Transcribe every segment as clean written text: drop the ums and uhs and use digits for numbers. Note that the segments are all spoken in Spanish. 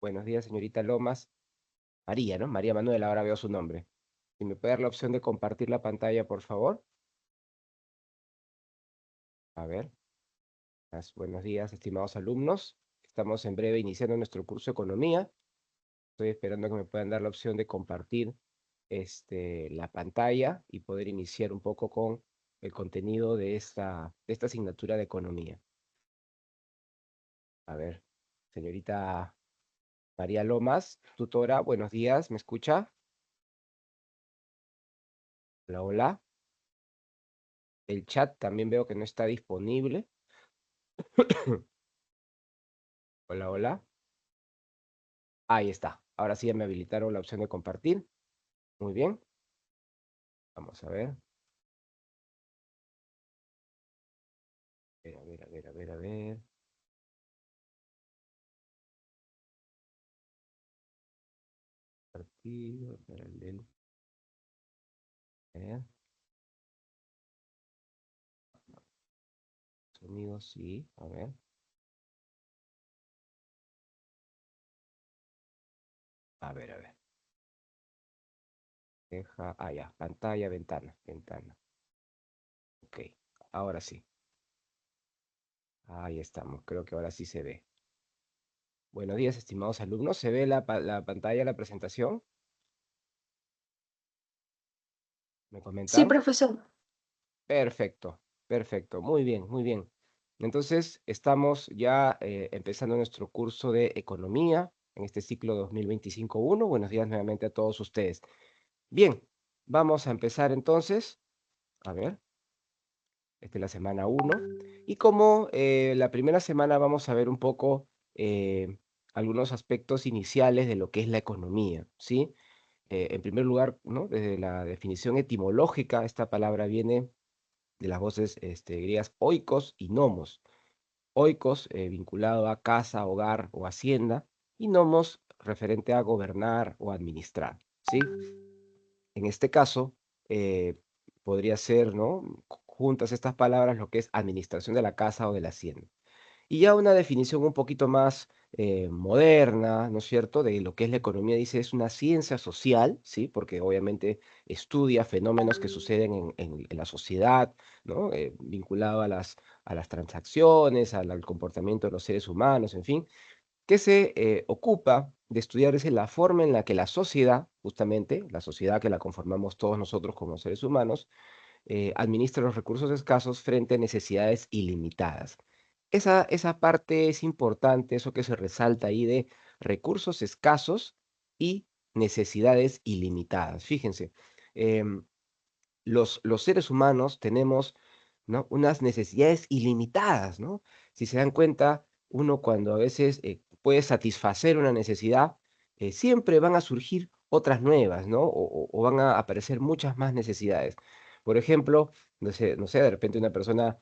Buenos días, señorita Lomas. María, ¿no? María Manuela, ahora veo su nombre. Si me puede dar la opción de compartir la pantalla, por favor. A ver. Buenos días, estimados alumnos. Estamos en breve iniciando nuestro curso de Economía. Estoy esperando que me puedan dar la opción de compartir la pantalla y poder iniciar un poco con el contenido de esta asignatura de Economía. A ver, señorita María Lomas, tutora, buenos días, ¿me escucha? Hola, hola. El chat también veo que no está disponible. Hola, hola. Ahí está. Ahora sí ya me habilitaron la opción de compartir. Muy bien. Vamos a ver. A ver, a ver, a ver, a ver. Partido, paralelo. A ver. Sonido, sí. A ver. A ver, a ver. Deja. Ah, ya. Pantalla, ventana. Ventana. Ok. Ahora sí. Ahí estamos. Creo que ahora sí se ve. Buenos días, estimados alumnos. ¿Se ve la pantalla, la presentación? ¿Me Sí, comentan? profesor. Perfecto, perfecto, muy bien, muy bien. Entonces, estamos ya empezando nuestro curso de economía en este ciclo 2025-1. Buenos días nuevamente a todos ustedes. Bien, vamos a empezar entonces. A ver, esta es la semana 1. Y como la primera semana vamos a ver un poco algunos aspectos iniciales de lo que es la economía, ¿sí? En primer lugar, ¿no? Desde la definición etimológica, esta palabra viene de las voces griegas oikos y nomos. Oikos, vinculado a casa, hogar o hacienda, y nomos, referente a gobernar o administrar, ¿sí? En este caso, podría ser, ¿no? Juntas estas palabras, lo que es administración de la casa o de la hacienda. Y ya una definición un poquito más moderna, ¿no es cierto?, de lo que es la economía, dice, es una ciencia social, ¿sí? Porque obviamente estudia fenómenos que suceden en la sociedad, ¿no? Vinculado a las transacciones, al comportamiento de los seres humanos, en fin, que se ocupa de estudiar es la forma en la que la sociedad, justamente, la sociedad que la conformamos todos nosotros como seres humanos, administra los recursos escasos frente a necesidades ilimitadas. Esa parte es importante, eso que se resalta ahí de recursos escasos y necesidades ilimitadas. Fíjense, em, los seres humanos tenemos, ¿no? Unas necesidades ilimitadas, ¿no? Si se dan cuenta, uno cuando a veces puede satisfacer una necesidad, siempre van a surgir otras nuevas, ¿no? O van a aparecer muchas más necesidades. Por ejemplo, no sé, de repente una persona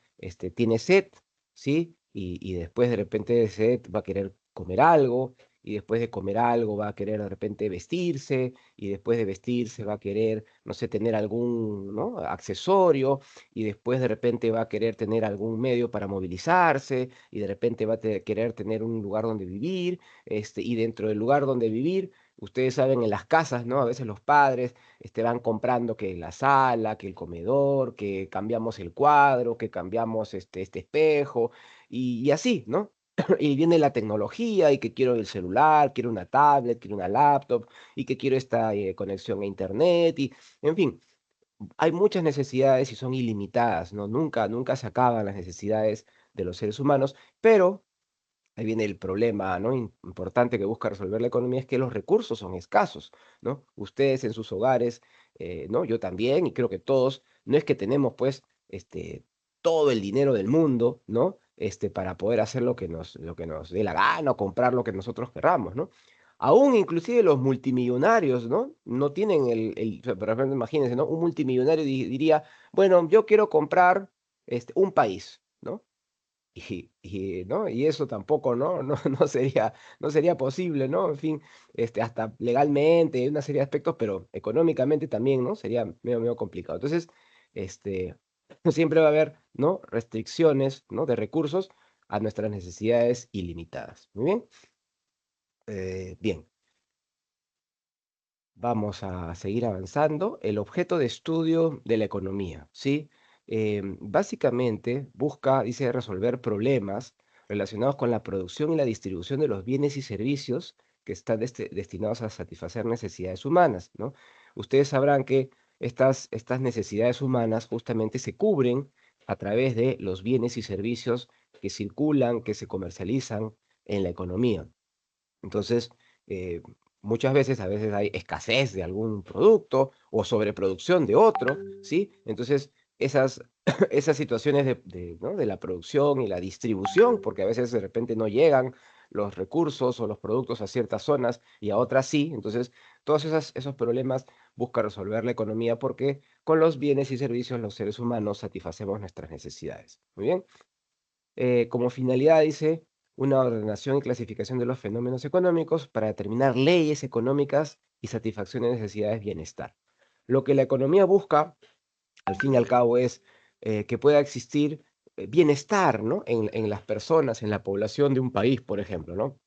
tiene sed, ¿sí? Y después de repente de sed va a querer comer algo, y después de comer algo va a querer de repente vestirse, y después de vestirse va a querer, no sé, tener algún, ¿no?, accesorio, y después de repente va a querer tener algún medio para movilizarse, y de repente va a querer tener un lugar donde vivir, y dentro del lugar donde vivir, ustedes saben, en las casas, ¿no? A veces los padres van comprando que la sala, que el comedor, que cambiamos el cuadro, que cambiamos este espejo, y así, ¿no? Y viene la tecnología, y que quiero el celular, quiero una tablet, quiero una laptop, y que quiero esta conexión a internet, y en fin, hay muchas necesidades y son ilimitadas, ¿no? Nunca se acaban las necesidades de los seres humanos, pero ahí viene el problema, ¿no? Importante que busca resolver la economía, es que los recursos son escasos, ¿no? Ustedes en sus hogares, ¿no? Yo también, y creo que todos, no es que tenemos, pues, todo el dinero del mundo, ¿no? Para poder hacer lo que nos dé la gana o comprar lo que nosotros querramos, ¿no? Aún inclusive los multimillonarios, ¿no? No tienen o sea, por ejemplo, imagínense, ¿no? Un multimillonario diría, bueno, yo quiero comprar un país, ¿no? ¿No? Y eso tampoco, ¿no? No sería posible, ¿no? En fin, hasta legalmente, una serie de aspectos, pero económicamente también, ¿no? Sería medio complicado. Entonces, este, siempre va a haber, ¿no? Restricciones, ¿no? De recursos a nuestras necesidades ilimitadas. Muy bien. Bien, vamos a seguir avanzando. El objeto de estudio de la economía, ¿sí? Básicamente busca, dice, resolver problemas relacionados con la producción y la distribución de los bienes y servicios que están destinados a satisfacer necesidades humanas, ¿no? Ustedes sabrán que estas necesidades humanas justamente se cubren a través de los bienes y servicios que circulan, que se comercializan en la economía. Entonces, eh, muchas veces, a veces hay escasez de algún producto o sobreproducción de otro, ¿sí? Entonces, esas, esas situaciones ¿no? de la producción y la distribución, porque a veces de repente no llegan los recursos o los productos a ciertas zonas y a otras sí. Entonces, todos esos problemas busca resolver la economía porque con los bienes y servicios los seres humanos satisfacemos nuestras necesidades. Muy bien. Como finalidad, dice, una ordenación y clasificación de los fenómenos económicos para determinar leyes económicas y satisfacción de necesidades de bienestar. Lo que la economía busca, al fin y al cabo, es que pueda existir bienestar, ¿no? En las personas, en la población de un país, por ejemplo, ¿no?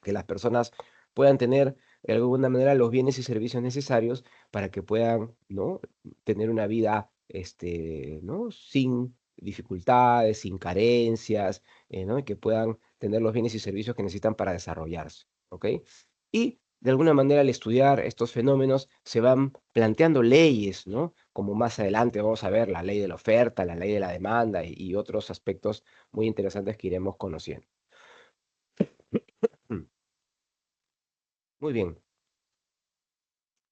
Que las personas puedan tener de alguna manera los bienes y servicios necesarios para que puedan, ¿no? Tener una vida, ¿no? Sin dificultades, sin carencias, ¿no? Y que puedan tener los bienes y servicios que necesitan para desarrollarse, ¿ok? Y de alguna manera al estudiar estos fenómenos se van planteando leyes, ¿no? Como más adelante vamos a ver la ley de la oferta, la ley de la demanda y otros aspectos muy interesantes que iremos conociendo. Mm, Muy bien.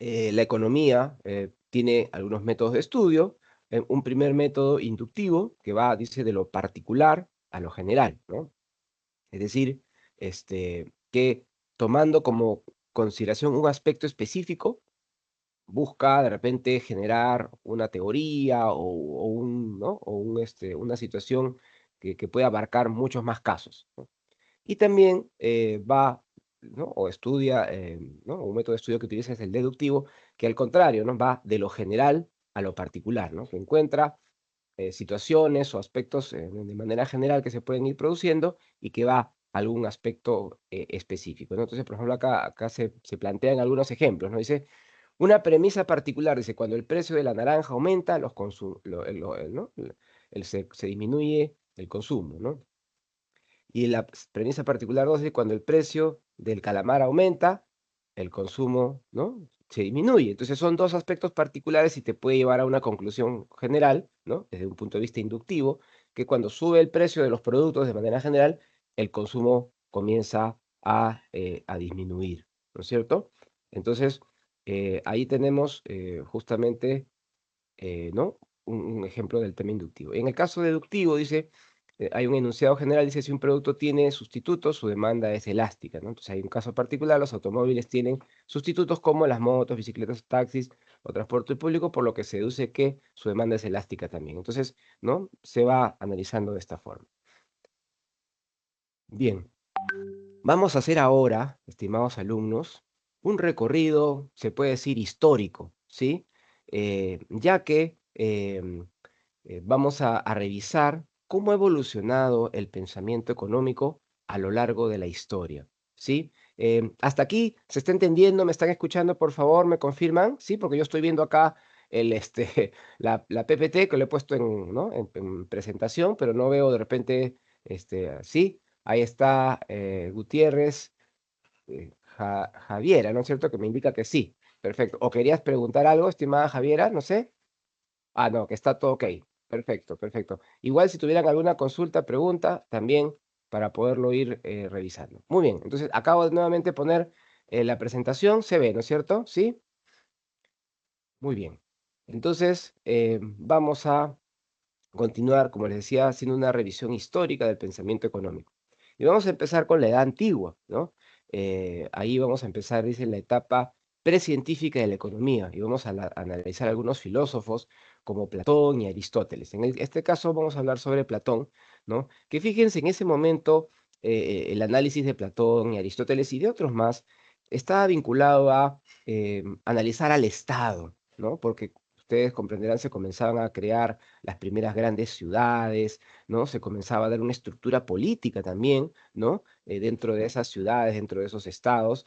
La economía tiene algunos métodos de estudio. Un primer método inductivo que va, dice, de lo particular a lo general, ¿no? Es decir, que tomando como consideración un aspecto específico, busca de repente generar una teoría ¿no? Una situación que pueda abarcar muchos más casos, ¿no? Y también va, ¿no? O estudia, ¿no? Un método de estudio que utiliza es el deductivo, que al contrario, ¿no? Va de lo general a lo particular, ¿no? Que encuentra situaciones o aspectos de manera general que se pueden ir produciendo y que va a algún aspecto específico, ¿no? Entonces, por ejemplo, acá se plantean algunos ejemplos, ¿no? Dice, una premisa particular, dice, cuando el precio de la naranja aumenta, ¿no? Se disminuye el consumo, ¿no? Y la premisa particular 2 es cuando el precio del calamar aumenta, el consumo, ¿no? Se disminuye. Entonces son dos aspectos particulares y te puede llevar a una conclusión general, ¿no? Desde un punto de vista inductivo, que cuando sube el precio de los productos de manera general, el consumo comienza a disminuir, ¿no es cierto? Entonces, ahí tenemos justamente ¿no? Un ejemplo del tema inductivo. En el caso deductivo, dice, hay un enunciado general, dice, si un producto tiene sustitutos, su demanda es elástica, ¿no? Entonces hay un caso particular, los automóviles tienen sustitutos como las motos, bicicletas, taxis o transporte público, por lo que se deduce que su demanda es elástica también. Entonces, ¿no? Se va analizando de esta forma. Bien, vamos a hacer ahora, estimados alumnos, un recorrido, se puede decir, histórico, ¿sí? Ya que vamos a revisar cómo ha evolucionado el pensamiento económico a lo largo de la historia, ¿sí? ¿Hasta aquí se está entendiendo? ¿Me están escuchando, por favor? ¿Me confirman? Sí, porque yo estoy viendo acá la PPT que lo he puesto ¿no? en presentación, pero no veo de repente, sí, ahí está Gutiérrez, Javiera, ¿no es cierto? Que me indica que sí. Perfecto. ¿O querías preguntar algo, estimada Javiera? No sé. Ah, no, que está todo ok. Perfecto, perfecto. Igual si tuvieran alguna consulta, pregunta, también para poderlo ir revisando. Muy bien, entonces acabo de nuevamente poner la presentación, se ve, ¿no es cierto? ¿Sí? Muy bien. Entonces, vamos a continuar, como les decía, haciendo una revisión histórica del pensamiento económico. Y vamos a empezar con la edad antigua, ¿no? Ahí vamos a empezar, dice, la etapa precientífica de la economía, y vamos a analizar algunos filósofos como Platón y Aristóteles. En este caso vamos a hablar sobre Platón, ¿no? Que fíjense, en ese momento el análisis de Platón y Aristóteles y de otros más estaba vinculado a analizar al Estado, ¿no? Porque ustedes comprenderán, se comenzaban a crear las primeras grandes ciudades, ¿no? Se comenzaba a dar una estructura política también, ¿no? Dentro de esas ciudades, dentro de esos estados,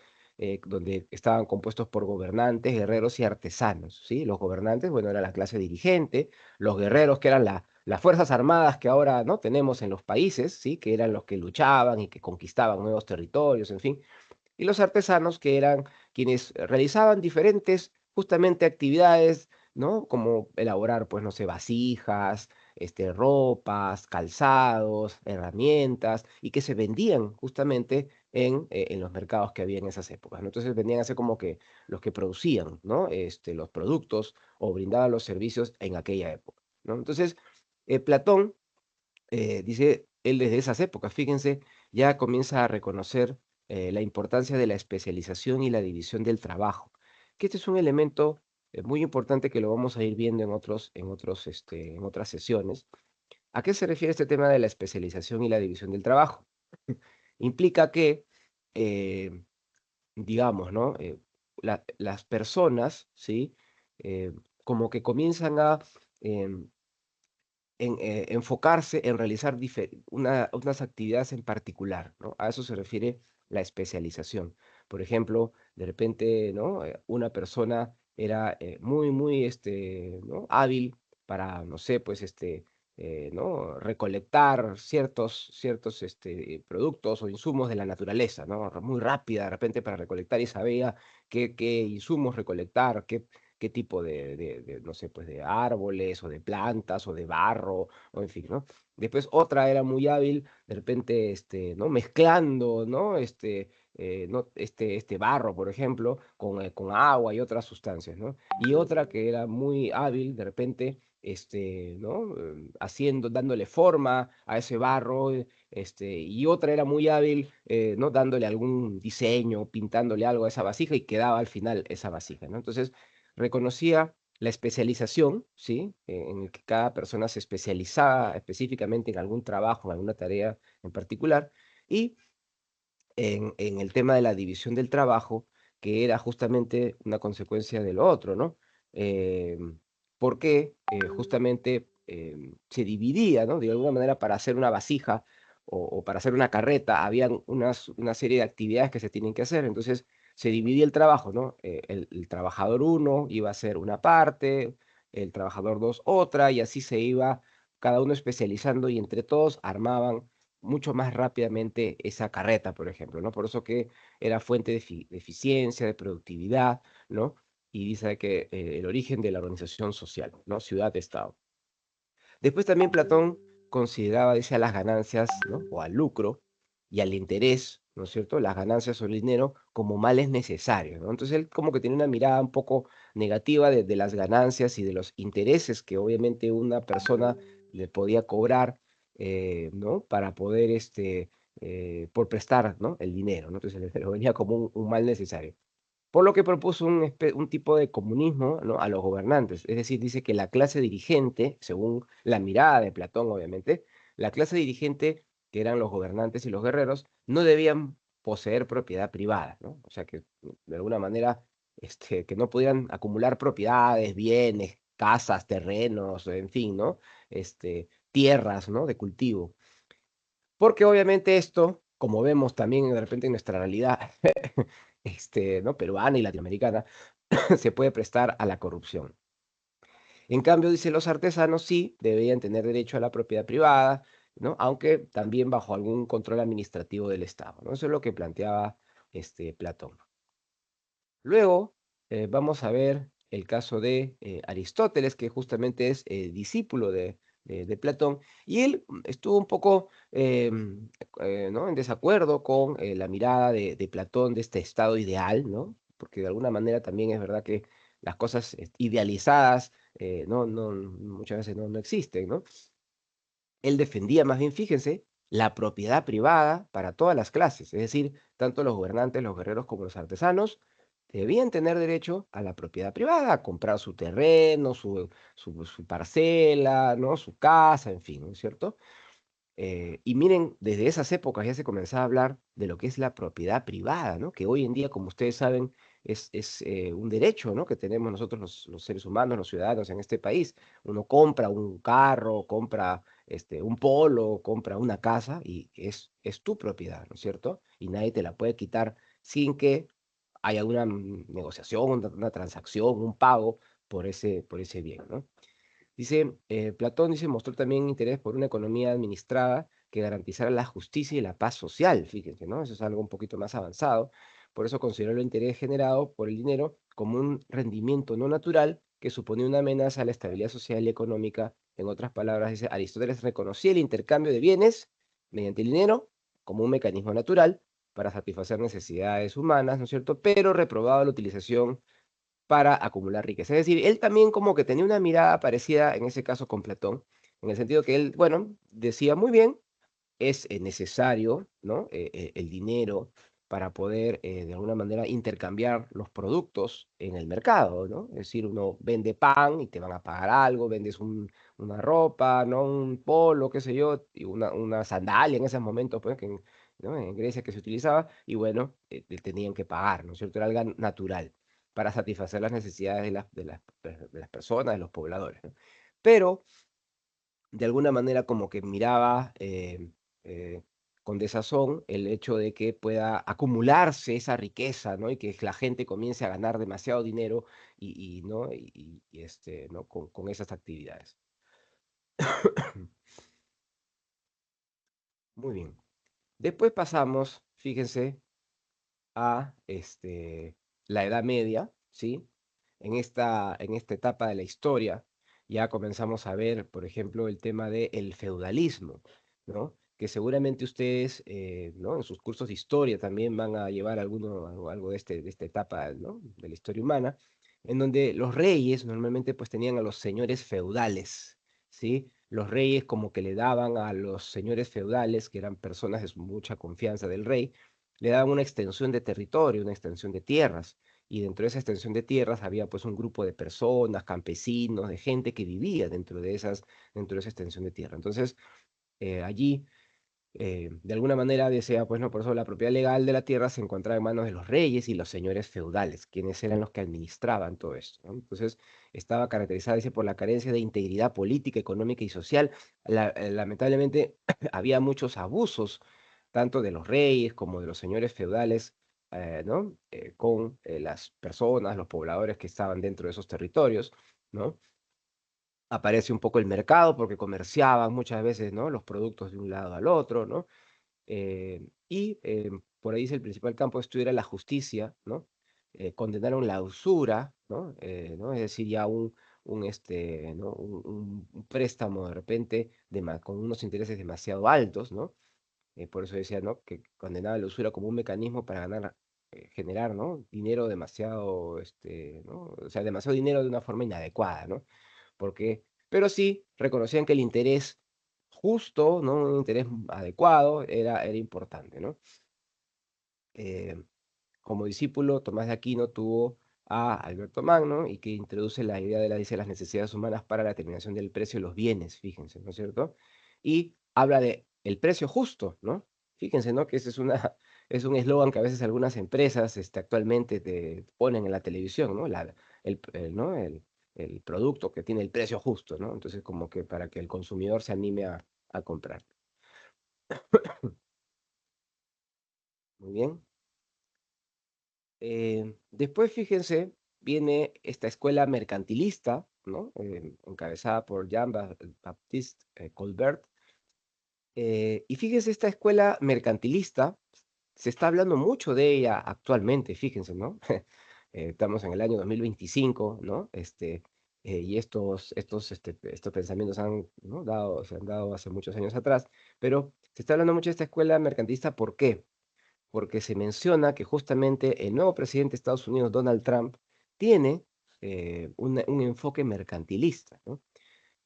donde estaban compuestos por gobernantes, guerreros y artesanos, ¿sí? Los gobernantes, bueno, era la clase dirigente, los guerreros, que eran las fuerzas armadas que ahora, ¿no?, tenemos en los países, ¿sí? Que eran los que luchaban y que conquistaban nuevos territorios, en fin. Y los artesanos, que eran quienes realizaban diferentes, justamente, actividades, ¿no? Como elaborar, pues, no sé, vasijas, ropas, calzados, herramientas, y que se vendían justamente en los mercados que había en esas épocas, ¿no? Entonces vendían a ser como que los que producían, ¿no? Los productos o brindaban los servicios en aquella época, ¿no? Entonces, Platón, dice él, desde esas épocas, fíjense, ya comienza a reconocer la importancia de la especialización y la división del trabajo, que este es un elemento muy importante, que lo vamos a ir viendo en otras sesiones. ¿A qué se refiere este tema de la especialización y la división del trabajo? Implica que, eh, digamos, ¿no? Las personas, ¿sí? Eh, Como que comienzan a em, enfocarse en realizar unas actividades en particular, ¿no? A eso se refiere la especialización. Por ejemplo, de repente, ¿no? Una persona era muy, ¿no?, hábil para, no sé, pues, ¿no?, recolectar ciertos productos o insumos de la naturaleza, ¿no? Muy rápida, de repente, para recolectar, y sabía qué insumos recolectar, qué tipo no sé, pues, de árboles, o de plantas, o de barro, o en fin, ¿no? Después otra era muy hábil, de repente, ¿no? Mezclando, ¿no? ¿No? Este barro, por ejemplo, con agua y otras sustancias, ¿no? Y otra que era muy hábil, de repente, ¿no? Dándole forma a ese barro, y otra era muy hábil, ¿no? Dándole algún diseño, pintándole algo a esa vasija, y quedaba al final esa vasija, ¿no? Entonces, reconocía la especialización, ¿sí? En el que cada persona se especializaba específicamente en algún trabajo, en alguna tarea en particular, y en el tema de la división del trabajo, que era justamente una consecuencia de lo otro, ¿no? Porque justamente se dividía, ¿no? De alguna manera, para hacer una vasija o para hacer una carreta, habían una serie de actividades que se tienen que hacer. Entonces se dividía el trabajo, ¿no? El trabajador uno iba a hacer una parte, el trabajador 2 otra, y así se iba cada uno especializando, y entre todos armaban mucho más rápidamente esa carreta, por ejemplo, ¿no? Por eso que era fuente de eficiencia, de productividad, ¿no? Y dice que el origen de la organización social, ¿no? Ciudad-estado. Después también Platón consideraba, dice, a las ganancias, ¿no? O al lucro y al interés, ¿no es cierto? Las ganancias o el dinero como males necesarios, ¿no? Entonces él como que tiene una mirada un poco negativa de las ganancias y de los intereses que obviamente una persona le podía cobrar, ¿no? Para poder, por prestar, ¿no?, el dinero, ¿no? Entonces lo venía como un mal necesario. Por lo que propuso un tipo de comunismo, ¿no?, a los gobernantes. Es decir, dice que la clase dirigente, según la mirada de Platón, obviamente, la clase dirigente, que eran los gobernantes y los guerreros, no debían poseer propiedad privada, ¿no? O sea que, de alguna manera, que no pudieran acumular propiedades, bienes, casas, terrenos, en fin, ¿no? Tierras, ¿no?, de cultivo. Porque obviamente esto, como vemos también de repente en nuestra realidad, ¿no?, peruana y latinoamericana, se puede prestar a la corrupción. En cambio, dice, los artesanos sí deberían tener derecho a la propiedad privada, ¿no? Aunque también bajo algún control administrativo del Estado, ¿no? Eso es lo que planteaba Platón. Luego, vamos a ver el caso de Aristóteles, que justamente es discípulo de Platón, y él estuvo un poco, ¿no?, en desacuerdo con la mirada de Platón, de este estado ideal, ¿no? Porque de alguna manera también es verdad que las cosas idealizadas, muchas veces no existen, ¿no? Él defendía más bien, fíjense, la propiedad privada para todas las clases, es decir, tanto los gobernantes, los guerreros como los artesanos debían tener derecho a la propiedad privada, a comprar su terreno, su parcela, ¿no?, su casa, en fin, ¿no es cierto? Y miren, desde esas épocas ya se comenzaba a hablar de lo que es la propiedad privada, ¿no? Que hoy en día, como ustedes saben, es un derecho, ¿no? Que tenemos nosotros los seres humanos, los ciudadanos en este país. Uno compra un carro, compra un polo, compra una casa y es tu propiedad, ¿no es cierto? Y nadie te la puede quitar sin que haya una negociación, una transacción, un pago por ese bien, ¿no? Dice, Platón dice, mostró también interés por una economía administrada que garantizara la justicia y la paz social, fíjense, ¿no? Eso es algo un poquito más avanzado. Por eso consideró el interés generado por el dinero como un rendimiento no natural que suponía una amenaza a la estabilidad social y económica. En otras palabras, dice, Aristóteles reconocía el intercambio de bienes mediante el dinero como un mecanismo natural para satisfacer necesidades humanas, ¿no es cierto? Pero reprobaba la utilización para acumular riqueza. Es decir, él también como que tenía una mirada parecida, en ese caso con Platón, en el sentido que él, bueno, decía muy bien, es necesario, ¿no? El dinero para poder, de alguna manera, intercambiar los productos en el mercado, ¿no? Es decir, uno vende pan y te van a pagar algo, vendes una ropa, ¿no? Un polo, qué sé yo, y una sandalia en esos momentos, pues, ¿no? En Grecia que se utilizaba, y bueno, te tenían que pagar, ¿no es cierto? Era algo natural para satisfacer las necesidades de las personas, de los pobladores, ¿no? Pero de alguna manera como que miraba eh, con desazón el hecho de que pueda acumularse esa riqueza, ¿no? Y que la gente comience a ganar demasiado dinero ¿no? ¿no? Con esas actividades. Muy bien. Después pasamos, fíjense, a la Edad Media, ¿sí? En esta etapa de la historia ya comenzamos a ver, por ejemplo, el tema del feudalismo, ¿no? Que seguramente ustedes, ¿no? En sus cursos de historia también van a llevar algo de esta etapa, ¿no? De la historia humana, en donde los reyes normalmente pues tenían a los señores feudales, ¿sí? Los reyes como que le daban a los señores feudales, que eran personas de mucha confianza del rey, le daban una extensión de territorio, una extensión de tierras, y dentro de esa extensión de tierras había pues un grupo de personas, campesinos, de gente que vivía dentro de esa extensión de tierra. Entonces, allí, de alguna manera decía, pues no, por eso la propiedad legal de la tierra se encontraba en manos de los reyes y los señores feudales, quienes eran los que administraban todo esto, ¿no? Entonces, estaba caracterizada, dice, por la carencia de integridad política, económica y social. Lamentablemente, había muchos abusos, tanto de los reyes como de los señores feudales, ¿no? Con las personas, los pobladores que estaban dentro de esos territorios, ¿no? Aparece un poco el mercado porque comerciaban muchas veces, ¿no? Los productos de un lado al otro, ¿no? Por ahí dice el principal campo de estudio era la justicia, ¿no? Condenaron la usura, ¿no? Es decir, ya ¿no? Un préstamo de repente con unos intereses demasiado altos, ¿no? Por eso decía, ¿no? Que condenaba la usura como un mecanismo para generar, ¿no? Dinero demasiado, ¿no? O sea, demasiado dinero de una forma inadecuada, ¿no? Porque, pero sí reconocían que el interés justo, ¿no? Un interés adecuado era importante, ¿no? Eh, como discípulo, Tomás de Aquino tuvo a Alberto Magno y que introduce la idea dice, las necesidades humanas para la determinación del precio de los bienes, fíjense, ¿no es cierto? Y habla de el precio justo, ¿no? Fíjense, ¿no? Que ese es un eslogan que a veces algunas empresas actualmente te ponen en la televisión, ¿no? ¿no? El producto que tiene el precio justo, ¿no? Entonces, como que para que el consumidor se anime a comprar. Muy bien. Después, fíjense, viene esta escuela mercantilista, ¿no? Encabezada por Jean-Baptiste Colbert. Y fíjense, esta escuela mercantilista, se está hablando mucho de ella actualmente, fíjense, ¿no? Estamos en el año 2025, ¿no? Y estos pensamientos ¿no? Se han dado hace muchos años atrás, pero se está hablando mucho de esta escuela mercantilista, ¿por qué? Porque se menciona que justamente el nuevo presidente de Estados Unidos, Donald Trump, tiene un enfoque mercantilista, ¿no?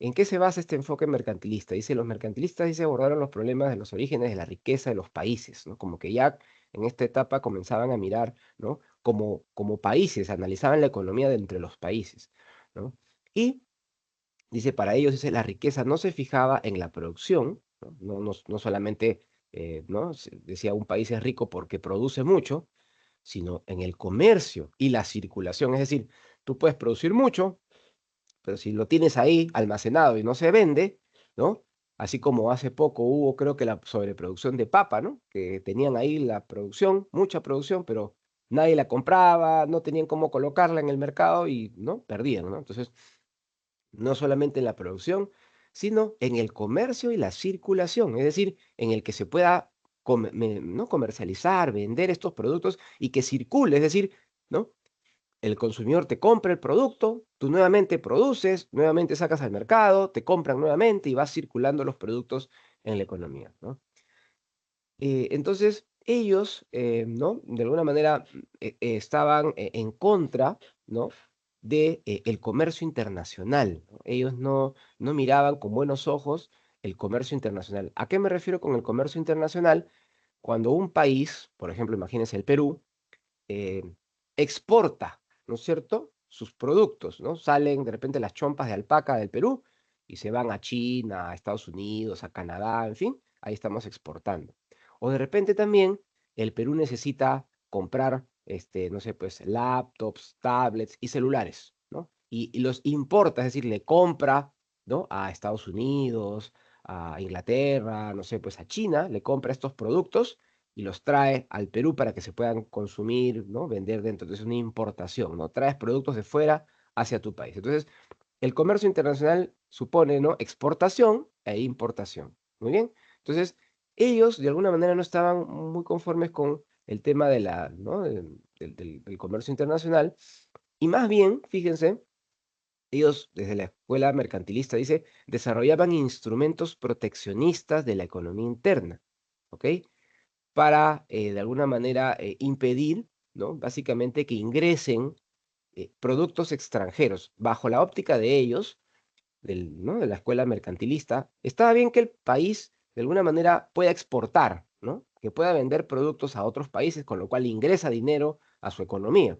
¿En qué se basa este enfoque mercantilista? Dice, los mercantilistas, dice, abordaron los problemas de los orígenes de la riqueza de los países, ¿no? Como que ya en esta etapa comenzaban a mirar, ¿no? Como países, analizaban la economía de entre los países, ¿no? Y dice, para ellos, dice, la riqueza no se fijaba en la producción, ¿no? No solamente, ¿no? Decía, un país es rico porque produce mucho, sino en el comercio y la circulación. Es decir, tú puedes producir mucho, pero si lo tienes ahí almacenado y no se vende, ¿no? Así como hace poco hubo, creo que la sobreproducción de papa, ¿no? Que tenían ahí la producción, mucha producción, pero nadie la compraba, no tenían cómo colocarla en el mercado y, ¿no? Perdían, ¿no? Entonces, no solamente en la producción, sino en el comercio y la circulación, es decir, en el que se pueda ¿no? comercializar, vender estos productos y que circule, es decir, ¿no? El consumidor te compra el producto, tú nuevamente produces, nuevamente sacas al mercado, te compran nuevamente y vas circulando los productos en la economía, ¿no? Entonces, ellos, ¿no? De alguna manera estaban en contra, ¿no? De el comercio internacional, ¿no? Ellos no miraban con buenos ojos el comercio internacional. ¿A qué me refiero con el comercio internacional? Cuando un país, por ejemplo, imagínense el Perú, eh, exporta, ¿no es cierto?, sus productos, ¿no? Salen de repente las chompas de alpaca del Perú y se van a China, a Estados Unidos, a Canadá, en fin, ahí estamos exportando. O de repente también el Perú necesita comprar, no sé, pues laptops, tablets y celulares, ¿no? Y los importa, es decir, le compra, ¿no? A Estados Unidos, a Inglaterra, no sé, pues a China, le compra estos productos y los trae al Perú para que se puedan consumir, ¿no? Vender dentro. Entonces, es una importación, ¿no? Traes productos de fuera hacia tu país. Entonces, el comercio internacional supone, ¿no? Exportación e importación. Muy bien. Entonces, ellos de alguna manera no estaban muy conformes con el tema de ¿no? del comercio internacional. Y más bien, fíjense, ellos desde la escuela mercantilista, dice, desarrollaban instrumentos proteccionistas de la economía interna. ¿Ok? Para, de alguna manera, impedir, ¿no? Básicamente que ingresen, productos extranjeros. Bajo la óptica de ellos, ¿no? De la escuela mercantilista, estaba bien que el país, de alguna manera, pueda exportar, ¿no? Que pueda vender productos a otros países, con lo cual ingresa dinero a su economía.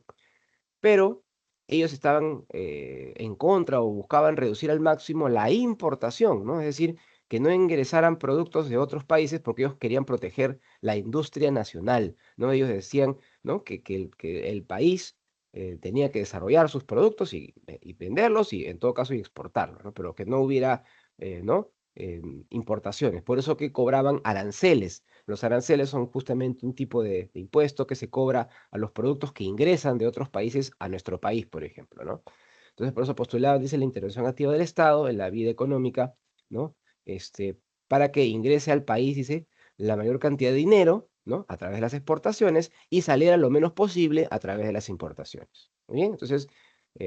Pero ellos estaban, en contra o buscaban reducir al máximo la importación, ¿no? Es decir, que no ingresaran productos de otros países porque ellos querían proteger la industria nacional, ¿no? Ellos decían, ¿no? Que el país, tenía que desarrollar sus productos y venderlos y, en todo caso, y exportarlos, ¿no? Pero que no hubiera, ¿no? Importaciones. Por eso que cobraban aranceles. Los aranceles son justamente un tipo de impuesto que se cobra a los productos que ingresan de otros países a nuestro país, por ejemplo, ¿no? Entonces, por eso postulaban, dice, la intervención activa del Estado en la vida económica, ¿no? Este, para que ingrese al país, dice, la mayor cantidad de dinero, ¿no? A través de las exportaciones y saliera lo menos posible a través de las importaciones. Muy bien, entonces,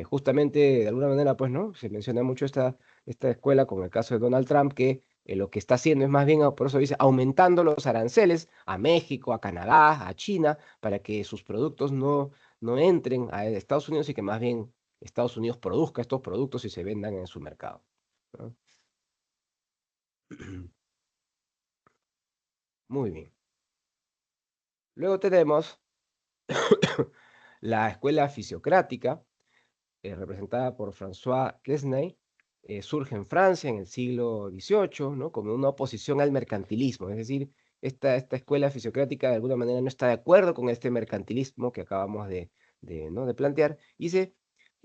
justamente, de alguna manera, pues, ¿no? Se menciona mucho esta escuela con el caso de Donald Trump, que lo que está haciendo es más bien, por eso dice, aumentando los aranceles a México, a Canadá, a China, para que sus productos no entren a Estados Unidos y que más bien Estados Unidos produzca estos productos y se vendan en su mercado, ¿no? Muy bien. Luego tenemos la escuela fisiocrática, representada por François Quesnay, surge en Francia en el siglo XVIII, ¿no? Como una oposición al mercantilismo. Es decir, esta escuela fisiocrática de alguna manera no está de acuerdo con este mercantilismo que acabamos ¿no? de plantear,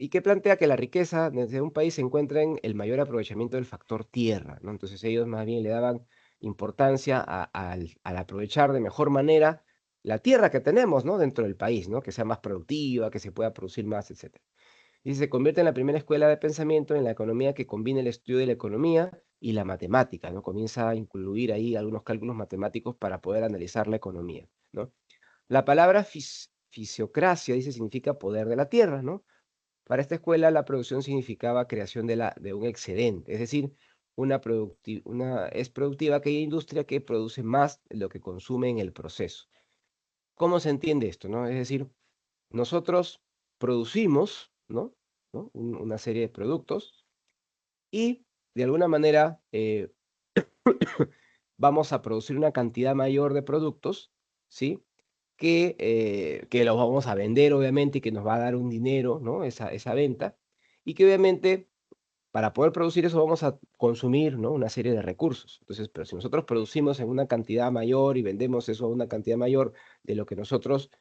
y que plantea que la riqueza desde un país se encuentra en el mayor aprovechamiento del factor tierra, ¿no? Entonces ellos más bien le daban importancia al aprovechar de mejor manera la tierra que tenemos, ¿no? Dentro del país, ¿no? Que sea más productiva, que se pueda producir más, etc. Y se convierte en la primera escuela de pensamiento en la economía que combina el estudio de la economía y la matemática, ¿no? Comienza a incluir ahí algunos cálculos matemáticos para poder analizar la economía, ¿no? La palabra fisiocracia, dice, significa poder de la tierra, ¿no? Para esta escuela la producción significaba creación de un excedente, es decir, es productiva aquella industria que produce más de lo que consume en el proceso. ¿Cómo se entiende esto, no? Es decir, nosotros producimos, ¿no? Una serie de productos y de alguna manera vamos a producir una cantidad mayor de productos, ¿sí? Que los vamos a vender, obviamente, y que nos va a dar un dinero, ¿no? Esa venta, y que obviamente para poder producir eso vamos a consumir, ¿no? Una serie de recursos. Entonces, pero si nosotros producimos en una cantidad mayor y vendemos eso a una cantidad mayor de lo que nosotros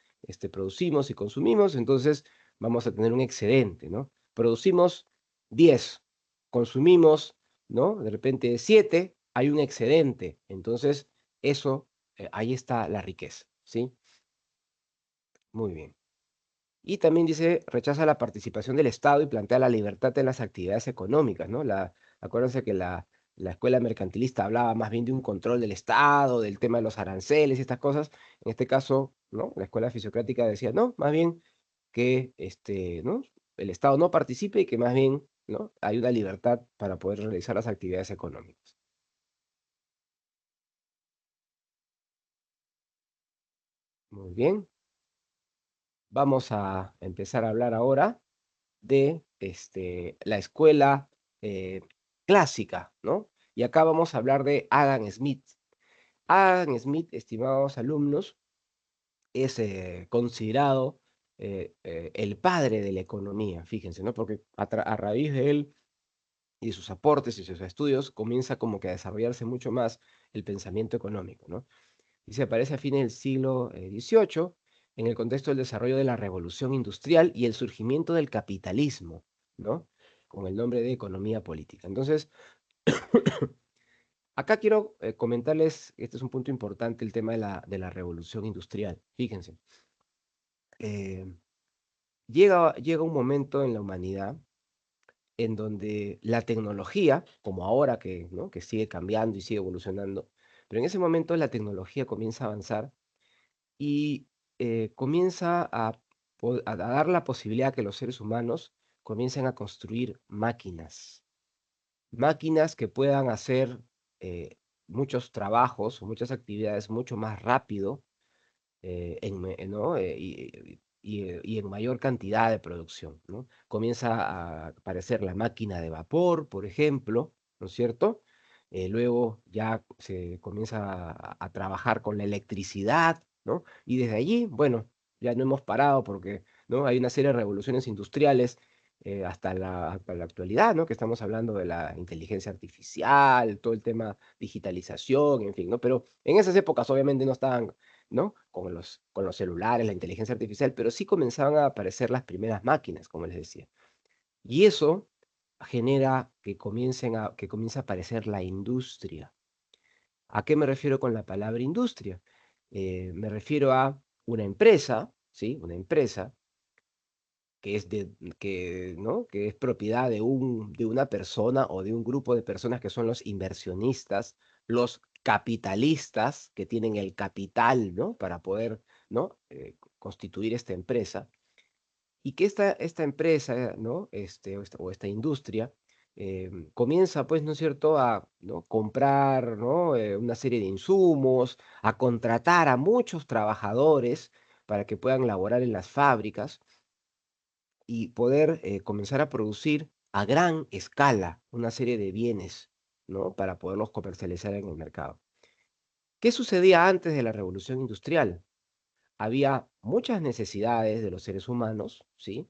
producimos y consumimos, entonces vamos a tener un excedente, ¿no? Producimos 10, consumimos, ¿no? De repente 7, hay un excedente. Entonces, eso, ahí está la riqueza, ¿sí? Muy bien. Y también dice, rechaza la participación del Estado y plantea la libertad en las actividades económicas, ¿no? Acuérdense que la escuela mercantilista hablaba más bien de un control del Estado, del tema de los aranceles y estas cosas. En este caso, ¿no? La escuela fisiocrática decía, no, más bien que ¿no? El Estado no participe y que más bien, ¿no? Hay una libertad para poder realizar las actividades económicas. Muy bien. Vamos a empezar a hablar ahora de la escuela clásica, ¿no? Y acá vamos a hablar de Adam Smith. Adam Smith, estimados alumnos, es considerado el padre de la economía, fíjense, ¿no? Porque a raíz de él y sus aportes y sus estudios comienza como que a desarrollarse mucho más el pensamiento económico, ¿no? Y se aparece a fines del siglo XVIII en el contexto del desarrollo de la revolución industrial y el surgimiento del capitalismo, ¿no? Con el nombre de economía política. Entonces, acá quiero comentarles, este es un punto importante, el tema de la revolución industrial. Fíjense, eh, llega un momento en la humanidad en donde la tecnología, como ahora que, ¿no? que sigue cambiando y sigue evolucionando, pero en ese momento la tecnología comienza a avanzar y comienza a dar la posibilidad que los seres humanos comiencen a construir máquinas, máquinas que puedan hacer muchos trabajos o muchas actividades mucho más rápido ¿no? Y en mayor cantidad de producción, ¿no? Comienza a aparecer la máquina de vapor, por ejemplo, ¿no es cierto? Luego ya se comienza a trabajar con la electricidad, ¿no? Y desde allí, bueno, ya no hemos parado porque, ¿no? Hay una serie de revoluciones industriales hasta la actualidad, ¿no? Que estamos hablando de la inteligencia artificial, todo el tema digitalización, en fin, ¿no? Pero en esas épocas obviamente no estaban, ¿no? Con los celulares, la inteligencia artificial, pero sí comenzaban a aparecer las primeras máquinas, como les decía. Y eso genera que comience a aparecer la industria. ¿A qué me refiero con la palabra industria? Me refiero a una empresa, ¿sí? Una empresa que es ¿no? Que es propiedad de una persona o de un grupo de personas que son los inversionistas, los capitalistas que tienen el capital, ¿no? Para poder, ¿no? Constituir esta empresa. Y que esta empresa, ¿no? O esta industria, comienza, pues, ¿no es cierto?, a, ¿no? comprar, ¿no? Una serie de insumos, a contratar a muchos trabajadores para que puedan laborar en las fábricas y poder comenzar a producir a gran escala una serie de bienes, ¿no? Para poderlos comercializar en el mercado. ¿Qué sucedía antes de la revolución industrial? Había muchas necesidades de los seres humanos, ¿sí?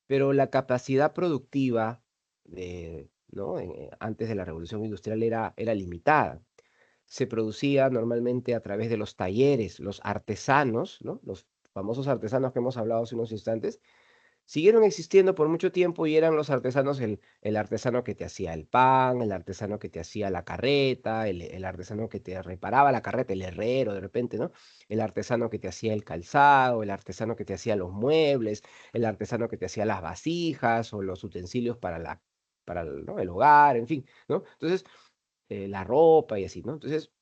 Pero la capacidad productiva ¿no? Antes de la revolución industrial era limitada. Se producía normalmente a través de los talleres, los artesanos, ¿no? Los famosos artesanos que hemos hablado hace unos instantes, siguieron existiendo por mucho tiempo y eran los artesanos, el artesano que te hacía el pan, el artesano que te hacía la carreta, el artesano que te reparaba la carreta, el herrero de repente, ¿no? El artesano que te hacía el calzado, el artesano que te hacía los muebles, el artesano que te hacía las vasijas o los utensilios ¿no? el hogar, en fin, ¿no? Entonces, la ropa y así, ¿no? Entonces,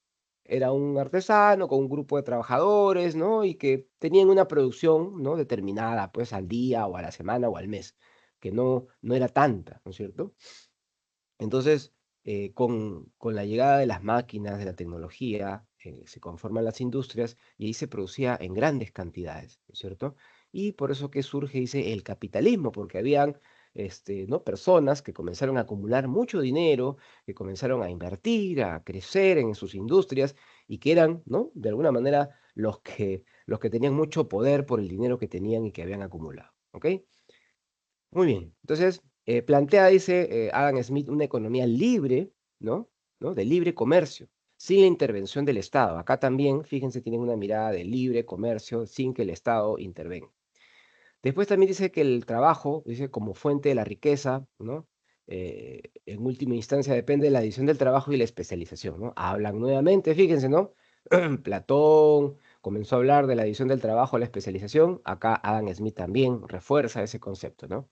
era un artesano con un grupo de trabajadores, ¿no? Y que tenían una producción, ¿no? Determinada, pues, al día, o a la semana, o al mes, que no era tanta, ¿no es cierto? Entonces, con la llegada de las máquinas, de la tecnología, se conforman las industrias y ahí se producía en grandes cantidades, ¿no es cierto? Y por eso que surge, dice, el capitalismo, porque habían, ¿no? Personas que comenzaron a acumular mucho dinero, que comenzaron a invertir, a crecer en sus industrias y que eran, ¿no? De alguna manera, los que tenían mucho poder por el dinero que tenían y que habían acumulado, ¿ok? Muy bien. Entonces, Plantea, dice Adam Smith, una economía libre, ¿no? ¿no? De libre comercio, sin la intervención del Estado. Acá también, fíjense, tienen una mirada de libre comercio sin que el Estado intervenga. Después también dice que el trabajo, dice, como fuente de la riqueza, ¿no? En última instancia depende de la división del trabajo y la especialización, ¿no? Hablan nuevamente, fíjense, ¿no? Platón comenzó a hablar de la división del trabajo, la especialización. Acá Adam Smith también refuerza ese concepto, ¿no?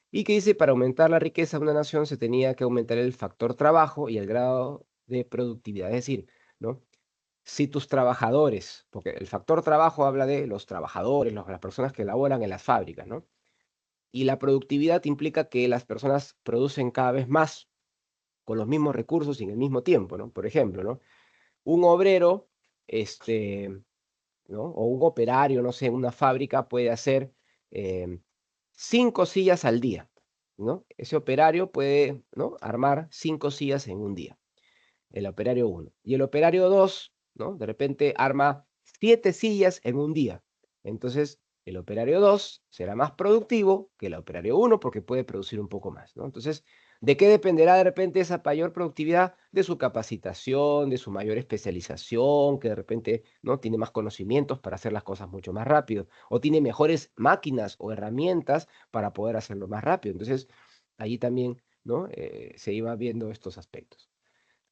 Y que dice, para aumentar la riqueza de una nación se tenía que aumentar el factor trabajo y el grado de productividad. Es decir, ¿no? Si tus trabajadores, porque el factor trabajo habla de los trabajadores, las personas que laboran en las fábricas, ¿no? Y la productividad implica que las personas producen cada vez más con los mismos recursos y en el mismo tiempo, ¿no? Por ejemplo, ¿no? Un obrero, este, ¿no? O un operario, no sé, en una fábrica puede hacer 5 sillas al día, ¿no? Ese operario puede, ¿no? Armar 5 sillas en un día, el operario uno. Y el operario 2, ¿no? De repente arma 7 sillas en un día. Entonces, el operario 2 será más productivo que el operario uno porque puede producir un poco más, ¿no? Entonces, ¿de qué dependerá de repente esa mayor productividad? De su capacitación, de su mayor especialización, que de repente, ¿no? Tiene más conocimientos para hacer las cosas mucho más rápido, o tiene mejores máquinas o herramientas para poder hacerlo más rápido. Entonces, allí también, ¿no? Se iba viendo estos aspectos.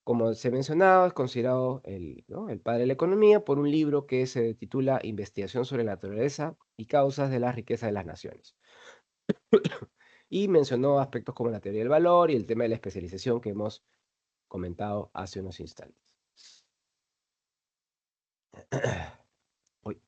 Como se mencionaba, es considerado el, ¿no? el padre de la economía por un libro que se titula Investigación sobre la naturaleza y causas de la riqueza de las naciones. Y mencionó aspectos como la teoría del valor y el tema de la especialización que hemos comentado hace unos instantes. Uy,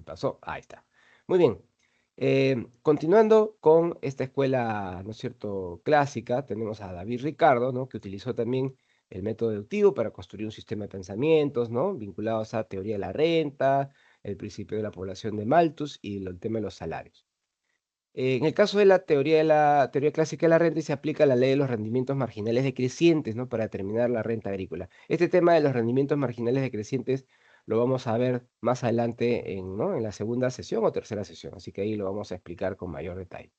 pasó, ahí está. Muy bien. Continuando con esta escuela, ¿no es cierto?, clásica, tenemos a David Ricardo, ¿no?, que utilizó también el método deductivo para construir un sistema de pensamientos, ¿no?, vinculados a teoría de la renta, el principio de la población de Malthus y el tema de los salarios. En el caso de la teoría clásica de la renta, se aplica la ley de los rendimientos marginales decrecientes, ¿no?, para determinar la renta agrícola. Este tema de los rendimientos marginales decrecientes lo vamos a ver más adelante en, ¿no?, en la segunda sesión o tercera sesión, así que ahí lo vamos a explicar con mayor detalle.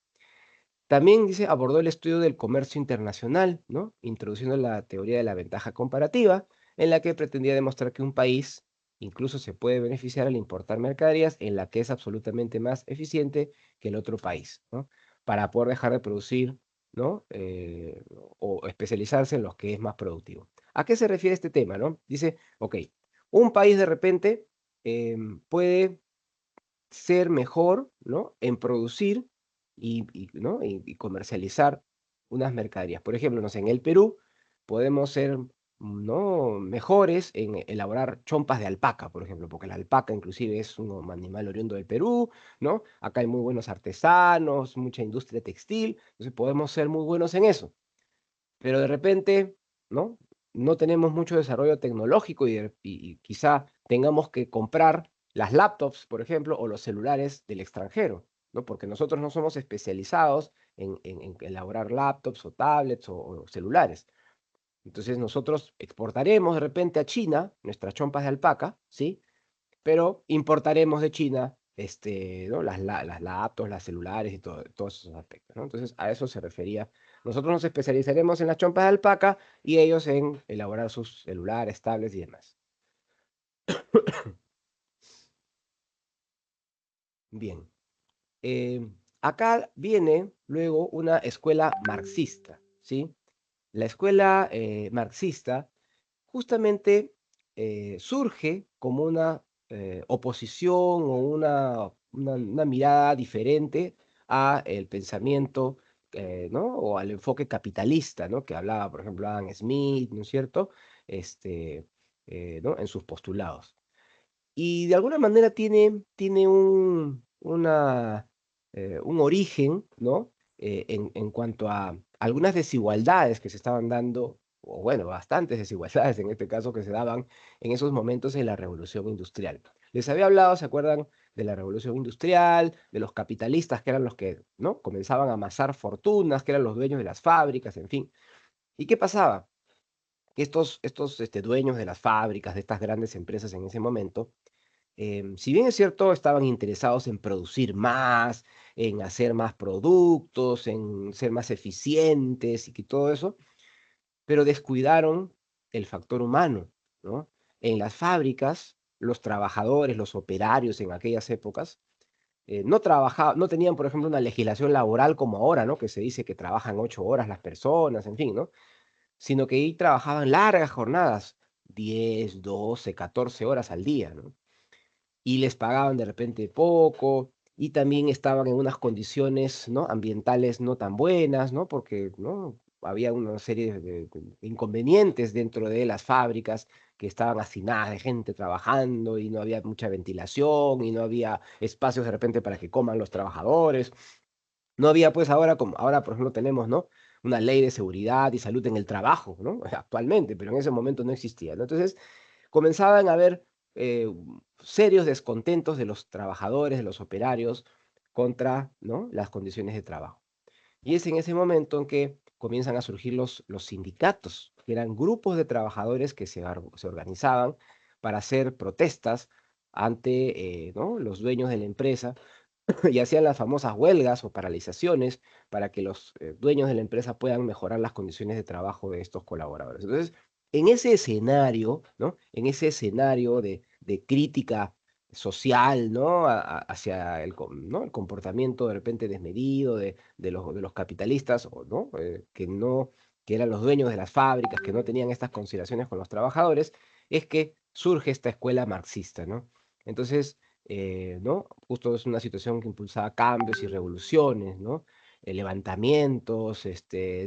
También dice, abordó el estudio del comercio internacional, ¿no?, introduciendo la teoría de la ventaja comparativa, en la que pretendía demostrar que un país incluso se puede beneficiar al importar mercaderías en la que es absolutamente más eficiente que el otro país, ¿no? Para poder dejar de producir, ¿no? O especializarse en los que es más productivo. ¿A qué se refiere este tema, no? Dice, ok, un país de repente puede ser mejor, ¿no? En producir ¿no? y comercializar unas mercaderías. Por ejemplo, no sé, en el Perú podemos ser, ¿no? Mejores en elaborar chompas de alpaca, por ejemplo, porque la alpaca inclusive es un animal oriundo del Perú, ¿no? Acá hay muy buenos artesanos, mucha industria textil, entonces podemos ser muy buenos en eso. Pero de repente, ¿no? No tenemos mucho desarrollo tecnológico y quizá tengamos que comprar las laptops, por ejemplo, o los celulares del extranjero, ¿no? Porque nosotros no somos especializados en elaborar laptops o tablets o celulares. Entonces nosotros exportaremos de repente a China nuestras chompas de alpaca, ¿sí? Pero importaremos de China, ¿no? Las laptops, las celulares y todos esos aspectos, ¿no? Entonces, a eso se refería. Nosotros nos especializaremos en las chompas de alpaca y ellos en elaborar sus celulares, tablets y demás. Bien. Acá viene luego una escuela marxista, ¿sí? La escuela marxista justamente surge como una oposición o una mirada diferente a el pensamiento, ¿no? O al enfoque capitalista, ¿no? Que hablaba, por ejemplo, Adam Smith, ¿no es cierto? Este, ¿no? En sus postulados. Y de alguna manera tiene un origen, ¿no? En cuanto a algunas desigualdades que se estaban dando, o bueno, bastantes desigualdades en este caso que se daban en esos momentos en la revolución industrial. Les había hablado, ¿se acuerdan? De la revolución industrial, de los capitalistas que eran los que, ¿no? Comenzaban a amasar fortunas, que eran los dueños de las fábricas, en fin. ¿Y qué pasaba? Que estos dueños de las fábricas, de estas grandes empresas en ese momento, si bien es cierto, estaban interesados en producir más, en hacer más productos, en ser más eficientes y que todo eso, pero descuidaron el factor humano, ¿no? En las fábricas, los trabajadores, los operarios en aquellas épocas, no tenían, por ejemplo, una legislación laboral como ahora, ¿no? Que se dice que trabajan 8 horas las personas, en fin, ¿no? Sino que ahí trabajaban largas jornadas, 10, 12, 14 horas al día, ¿no? Y les pagaban de repente poco, y también estaban en unas condiciones, ¿no?, ambientales no tan buenas, ¿no? Porque, ¿no?, había una serie de inconvenientes dentro de las fábricas que estaban hacinadas de gente trabajando, y no había mucha ventilación, y no había espacios de repente para que coman los trabajadores. No había, pues, ahora como ahora, por ejemplo, tenemos, ¿no?, una ley de seguridad y salud en el trabajo, ¿no?, actualmente, pero en ese momento no existía, ¿no? Entonces, comenzaban a haber serios descontentos de los trabajadores, de los operarios, contra, ¿no?, las condiciones de trabajo. Y es en ese momento en que comienzan a surgir los sindicatos, que eran grupos de trabajadores que se organizaban para hacer protestas ante, ¿no?, los dueños de la empresa, y hacían las famosas huelgas o paralizaciones para que los dueños de la empresa puedan mejorar las condiciones de trabajo de estos colaboradores. Entonces, en ese escenario, ¿no? En ese escenario de crítica social, ¿no? Hacia ¿no?, el comportamiento de repente desmedido de los capitalistas, o, ¿no? Que eran los dueños de las fábricas, que no tenían estas consideraciones con los trabajadores, es que surge esta escuela marxista, ¿no? Entonces, ¿no? Justo es una situación que impulsaba cambios y revoluciones, ¿no? Levantamientos,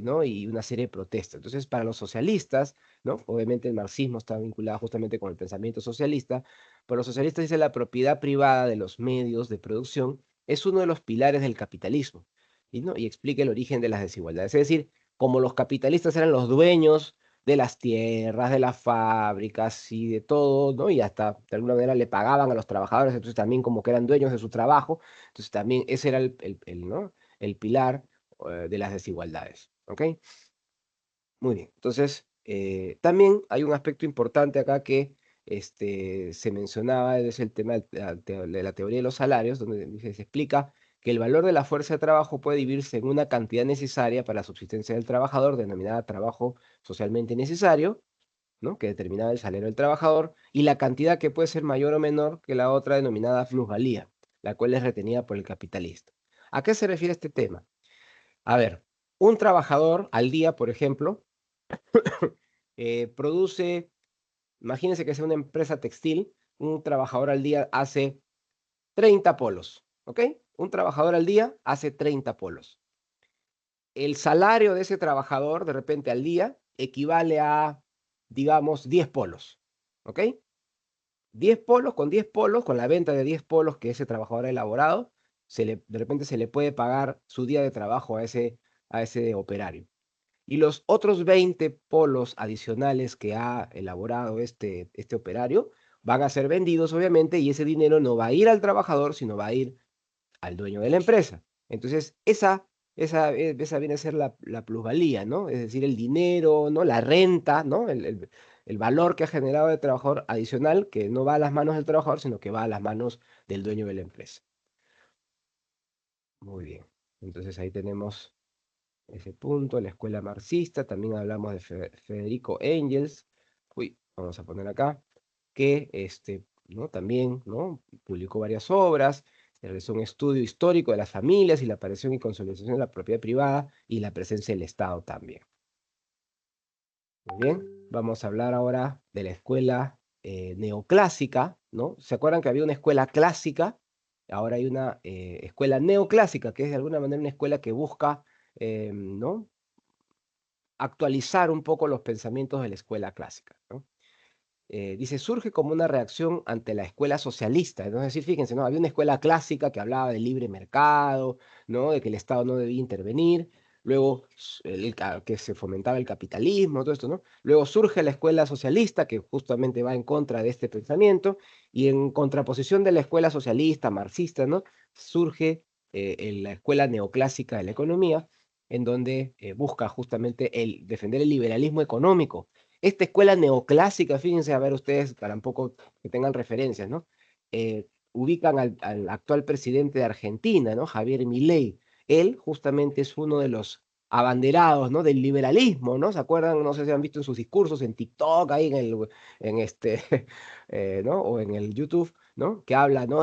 ¿no? Y una serie de protestas. Entonces, para los socialistas, ¿no? Obviamente el marxismo está vinculado justamente con el pensamiento socialista. Para los socialistas dice la propiedad privada de los medios de producción es uno de los pilares del capitalismo, y, ¿no? Y explica el origen de las desigualdades. Es decir, como los capitalistas eran los dueños de las tierras, de las fábricas y de todo, ¿no? Y hasta de alguna manera le pagaban a los trabajadores, entonces también como que eran dueños de su trabajo, entonces también ese era ¿no?, el pilar de las desigualdades, ¿ok? Muy bien, entonces también hay un aspecto importante acá que se mencionaba, es el tema de la teoría de los salarios, donde se explica que el valor de la fuerza de trabajo puede dividirse en una cantidad necesaria para la subsistencia del trabajador, denominada trabajo socialmente necesario, ¿no?, que determinaba el salario del trabajador, y la cantidad que puede ser mayor o menor que la otra, denominada plusvalía, la cual es retenida por el capitalista. ¿A qué se refiere este tema? A ver, un trabajador al día, por ejemplo, produce, imagínense que sea una empresa textil, un trabajador al día hace 30 polos, ¿ok? Un trabajador al día hace 30 polos. El salario de ese trabajador, de repente al día, equivale a, digamos, 10 polos, ¿ok? 10 polos, con 10 polos, con la venta de 10 polos que ese trabajador ha elaborado, de repente se le puede pagar su día de trabajo a ese operario. Y los otros 20 polos adicionales que ha elaborado este operario van a ser vendidos, obviamente, y ese dinero no va a ir al trabajador, sino va a ir al dueño de la empresa. Entonces, esa viene a ser la plusvalía, ¿no? Es decir, el dinero, ¿no?, la renta, ¿no? El valor que ha generado el trabajador adicional, que no va a las manos del trabajador, sino que va a las manos del dueño de la empresa. Muy bien. Entonces ahí tenemos ese punto, la escuela marxista. También hablamos de Federico Engels. Uy, vamos a poner acá, que ¿no?, también, ¿no?, publicó varias obras, realizó un estudio histórico de las familias y la aparición y consolidación de la propiedad privada y la presencia del Estado también. Muy bien, vamos a hablar ahora de la escuela neoclásica, ¿no? ¿Se acuerdan que había una escuela clásica? Ahora hay una escuela neoclásica, que es de alguna manera una escuela que busca, ¿no?, actualizar un poco los pensamientos de la escuela clásica, ¿no? Dice, surge como una reacción ante la escuela socialista. Es decir, fíjense, ¿no? Había una escuela clásica que hablaba del libre mercado, ¿no?, de que el Estado no debía intervenir. Luego, que se fomentaba el capitalismo, todo esto, ¿no? Luego surge la escuela socialista, que justamente va en contra de este pensamiento, y en contraposición de la escuela socialista, marxista, ¿no?, surge la escuela neoclásica de la economía, en donde busca justamente defender el liberalismo económico. Esta escuela neoclásica, fíjense, a ver ustedes, para un poco que tengan referencias, ¿no? ubican al actual presidente de Argentina, ¿no? Javier Milei. Él justamente es uno de los abanderados, ¿no? Del liberalismo, ¿no? ¿Se acuerdan? No sé si han visto en sus discursos en TikTok, ahí en este, ¿no? O en el YouTube, ¿no? Que habla, ¿no?